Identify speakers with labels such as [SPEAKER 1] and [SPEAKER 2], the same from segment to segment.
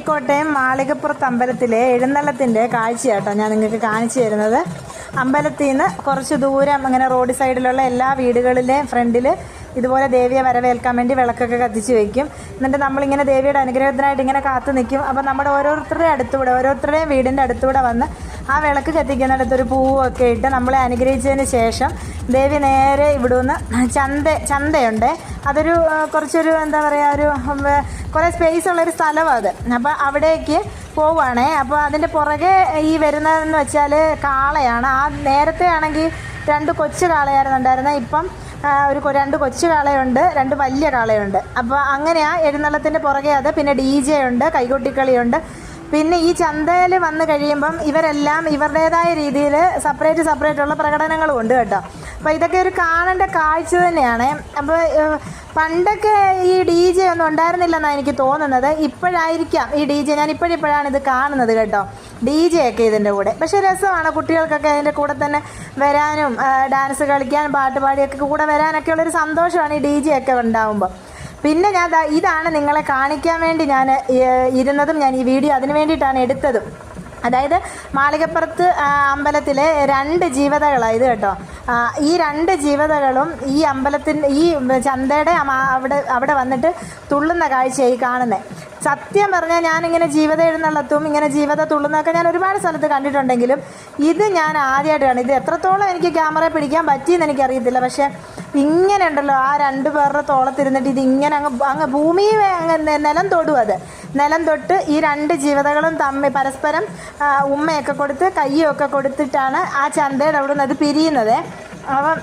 [SPEAKER 1] കോട്ടയം മാളികപ്പുറത്ത് അമ്പലത്തിലെ എഴുന്നള്ളത്തിൻ്റെ കാഴ്ചയാട്ടോ ഞാൻ നിങ്ങൾക്ക് കാണിച്ചു തരുന്നത്. അമ്പലത്തിൽ നിന്ന് കുറച്ച് ദൂരം അങ്ങനെ റോഡ് സൈഡിലുള്ള എല്ലാ വീടുകളിലെയും ഫ്രണ്ടിൽ ഇതുപോലെ ദേവിയെ വരവേൽക്കാൻ വേണ്ടി വിളക്കൊക്കെ കത്തിച്ച് വയ്ക്കും. എന്നിട്ട് നമ്മളിങ്ങനെ ദേവിയുടെ അനുഗ്രഹത്തിനായിട്ട് ഇങ്ങനെ കാത്തു നിൽക്കും. അപ്പോൾ നമ്മുടെ ഓരോരുത്തരുടെയും വീടിൻ്റെ അടുത്തൂടെ വന്ന് ആ വിളക്ക് കത്തിക്കുന്നിടത്തൊരു പൂവൊക്കെ ഇട്ട് നമ്മളെ അനുഗ്രഹിച്ചതിന് ശേഷം ദേവി നേരെ ഇവിടുന്ന് ചന്തയുണ്ട്. അതൊരു കുറച്ചൊരു എന്താ പറയുക, ഒരു കുറേ സ്പേസ് ഉള്ളൊരു സ്ഥലമാണ് അത്. അപ്പോൾ അവിടേക്ക് പോവുകയാണേ. അപ്പോൾ അതിൻ്റെ പുറകെ ഈ വരുന്നതെന്ന് വെച്ചാൽ കാളയാണ്. ആ നേരത്തെ ആണെങ്കിൽ 2 കൊച്ചു കാളയായിരുന്നു ഉണ്ടായിരുന്നത്. ഇപ്പം ഒരു 2 കൊച്ചു കാളയുണ്ട്, 2 വലിയ കാളയുണ്ട്. അപ്പോൾ അങ്ങനെയാണ് എഴുന്നള്ളത്തിൻ്റെ പുറകെ അത്. പിന്നെ DJ ഉണ്ട്, കൈകൊട്ടിക്കളിയുണ്ട്. പിന്നെ ഈ ചന്തയിൽ വന്നു കഴിയുമ്പം ഇവരെല്ലാം ഇവരുടേതായ രീതിയിൽ സെപ്പറേറ്റ് ഉള്ള പ്രകടനങ്ങളും ഉണ്ട് കേട്ടോ. അപ്പോൾ ഇതൊക്കെ ഒരു കാണേണ്ട കാഴ്ച തന്നെയാണ്. അപ്പോൾ പണ്ടൊക്കെ ഈ DJ ഒന്നും ഉണ്ടായിരുന്നില്ലെന്നാണ് എനിക്ക് തോന്നുന്നത്. ഇപ്പോഴായിരിക്കാം ഈ DJ, ഞാൻ ഇപ്പോഴാണ് ഇത് കാണുന്നത് കേട്ടോ, DJ ഒക്കെ ഇതിൻ്റെ കൂടെ. പക്ഷേ രസമാണ് കുട്ടികൾക്കൊക്കെ അതിൻ്റെ കൂടെ തന്നെ വരാനും ഡാൻസ് കളിക്കാൻ പാട്ട് പാടിയൊക്കെ കൂടെ വരാനൊക്കെ ഉള്ളൊരു സന്തോഷമാണ് ഈ DJ ഒക്കെ ഉണ്ടാകുമ്പോൾ. പിന്നെ ഇതാണ് നിങ്ങളെ കാണിക്കാൻ വേണ്ടി ഞാൻ ഇരുന്നതും. ഞാൻ ഈ വീഡിയോ അതിന് വേണ്ടിയിട്ടാണ് എടുത്തതും. അതായത് മാളികപ്പുറത്ത് അമ്പലത്തിലെ 2 ജീവതകളാണ് ഇത് കേട്ടോ. ഈ 2 ജീവതകളും ഈ അമ്പലത്തിൻ്റെ ഈ ചന്തയുടെ അവിടെ വന്നിട്ട് തുള്ളുന്ന കാഴ്ചയായി കാണുന്നത്. സത്യം പറഞ്ഞാൽ ഞാനിങ്ങനെ ജീവിത എഴുന്നള്ളത്തും ഇങ്ങനെ ജീവിത തുള്ളുന്നതൊക്കെ ഞാൻ ഒരുപാട് സ്ഥലത്ത് കണ്ടിട്ടുണ്ടെങ്കിലും ഇത് ഞാൻ ആദ്യമായിട്ടാണ്. ഇത് എത്രത്തോളം എനിക്ക് ക്യാമറ പിടിക്കാൻ പറ്റിയെന്ന് എനിക്കറിയത്തില്ല. പക്ഷേ ഇങ്ങനെ ഉണ്ടല്ലോ, ആ 2 പേരുടെ തോളത്തിരുന്നിട്ട് ഇതിങ്ങനെ അങ്ങ് ഭൂമി നിലം തൊടും. അത് നിലം തൊട്ട് ഈ 2 ജീവതകളും തമ്മിൽ പരസ്പരം ഉമ്മയൊക്കെ കൊടുത്ത് കയ്യൊക്കെ കൊടുത്തിട്ടാണ് ആ ചന്തയുടെ അവിടെ നിന്ന് അത് പിരിയുന്നത്. അപ്പം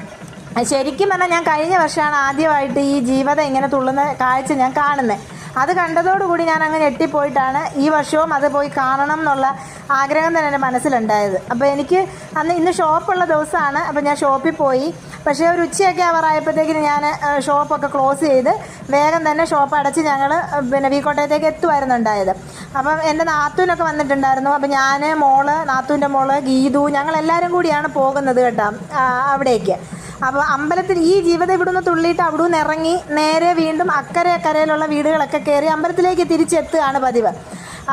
[SPEAKER 1] ശരിക്കും പറഞ്ഞാൽ ഞാൻ കഴിഞ്ഞ വർഷമാണ് ആദ്യമായിട്ട് ഈ ജീവത ഇങ്ങനെ തുള്ളുന്ന കാഴ്ച ഞാൻ കാണുന്നത്. അത് കണ്ടതോടുകൂടി ഞാൻ അങ്ങനെ ഞെട്ടിപ്പോയിട്ടാണ് ഈ വർഷവും അത് പോയി കാണണം എന്നുള്ള ആഗ്രഹം തന്നെ എൻ്റെ മനസ്സിലുണ്ടായത്. അപ്പോൾ എനിക്ക് ഇന്ന് ഷോപ്പുള്ള ദിവസമാണ്. അപ്പോൾ ഞാൻ ഷോപ്പിൽ പോയി. പക്ഷേ ഒരു ഉച്ചയൊക്കെ ആവാറായപ്പോഴത്തേക്കിന് ഞാൻ ഷോപ്പൊക്കെ ക്ലോസ് ചെയ്ത് വേഗം തന്നെ ഷോപ്പ് അടച്ച് ഞങ്ങൾ പിന്നെ കോട്ടയത്തേക്ക് എത്തുമായിരുന്നുണ്ടായത്. അപ്പം എൻ്റെ നാത്തൂനൊക്കെ വന്നിട്ടുണ്ടായിരുന്നു. അപ്പം ഞാൻ നാത്തൂൻ്റെ മോള് ഗീതു, ഞങ്ങളെല്ലാവരും കൂടിയാണ് പോകുന്നത് കേട്ടോ അവിടേക്ക്. അപ്പോൾ അമ്പലത്തിൽ ഈ ജീവിതം ഇവിടുന്ന് തുള്ളിയിട്ട് അവിടെ നിന്ന് ഇറങ്ങി നേരെ വീണ്ടും അക്കരയിലുള്ള വീടുകളൊക്കെ കയറി അമ്പലത്തിലേക്ക് തിരിച്ചെത്തുകയാണ് പതിവ്.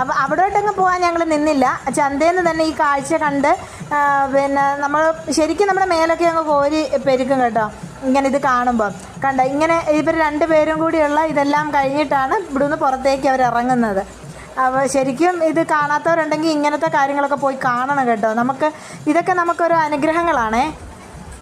[SPEAKER 1] അപ്പോൾ അവിടോട്ടങ്ങ് പോകാൻ ഞങ്ങൾ നിന്നില്ല. ചന്തയിൽ നിന്ന് തന്നെ ഈ കാഴ്ച കണ്ട് പിന്നെ നമ്മൾ ശരിക്കും നമ്മുടെ മേലൊക്കെ അങ്ങ് കോരി പെരുക്കും കേട്ടോ. ഇങ്ങനെ ഇത് കാണുമ്പോൾ ഇങ്ങനെ ഇവർ 2 പേരും കൂടിയുള്ള ഇതെല്ലാം കഴിഞ്ഞിട്ടാണ് ഇവിടുന്ന് പുറത്തേക്ക് അവർ ഇറങ്ങുന്നത്. അപ്പോൾ ശരിക്കും ഇത് കാണാത്തവരുണ്ടെങ്കിൽ ഇങ്ങനത്തെ കാര്യങ്ങളൊക്കെ പോയി കാണണം കേട്ടോ. ഇതൊക്കെ നമുക്കൊരു അനുഗ്രഹങ്ങളാണേ.